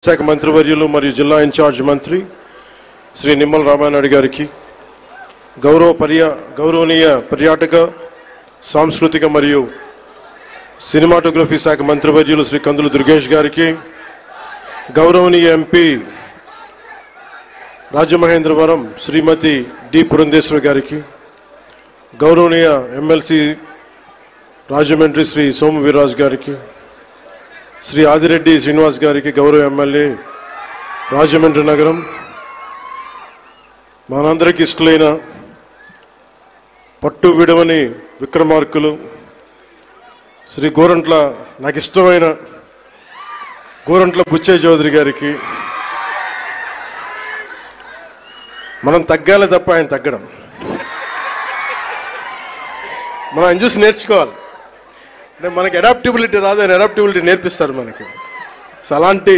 శాఖ మంత్రివర్యులు మరియు జిల్లా ఇన్ఛార్జ్ మంత్రి శ్రీ నిమ్మల రామానాయుడు గారికి, గౌరవనీయ పర్యాటక సాంస్కృతిక మరియు సినిమాటోగ్రఫీ శాఖ మంత్రివర్యులు శ్రీ కందుల దుర్గేష్ గారికి, గౌరవనీయ ఎంపీ రాజమహేంద్రవరం శ్రీమతి డి పురంధేశ్వరి గారికి, గౌరవనీయ ఎమ్మెల్సీ రాజమండ్రి శ్రీ సోము వీర్రాజు గారికి, శ్రీ ఆదిరెడ్డి శ్రీనివాస్ గారికి, గౌరవ ఎమ్మెల్యే రాజమండ్రి నగరం, మనందరికీ ఇష్టలైన పట్టు విడవని విక్రమార్కులు శ్రీ గోరంట్ల, నాకు ఇష్టమైన గోరంట్ల బుచ్చయ్య చౌదరి గారికి, మనం తగ్గాలి తప్ప ఆయన తగ్గడం, మనం ఆయన చూసి నేర్చుకోవాలి. అంటే మనకి అడాప్టబిలిటీ రాదు, ఆయన అడాప్టబిలిటీ నేర్పిస్తారు మనకి. సో అలాంటి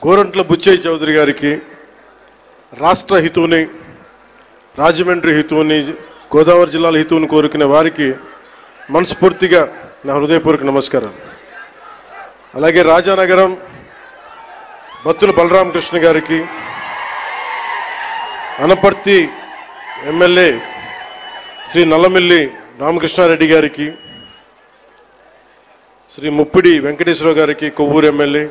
గోరంట్ల బుచ్చయ్య చౌదరి గారికి, రాష్ట్ర హితువుని, రాజమండ్రి హితువుని, గోదావరి జిల్లాల హితువుని కోరుకునే వారికి మనస్ఫూర్తిగా నా హృదయపూర్వక నమస్కారాలు. అలాగే రాజానగరం బత్తుల బలరామకృష్ణ గారికి, అనపర్తి ఎమ్మెల్యే శ్రీ నల్లమిల్లి రామకృష్ణారెడ్డి గారికి, శ్రీ ముప్పిడి వెంకటేశ్వరరావు గారికి, కొవ్వూరు ఎమ్మెల్యే,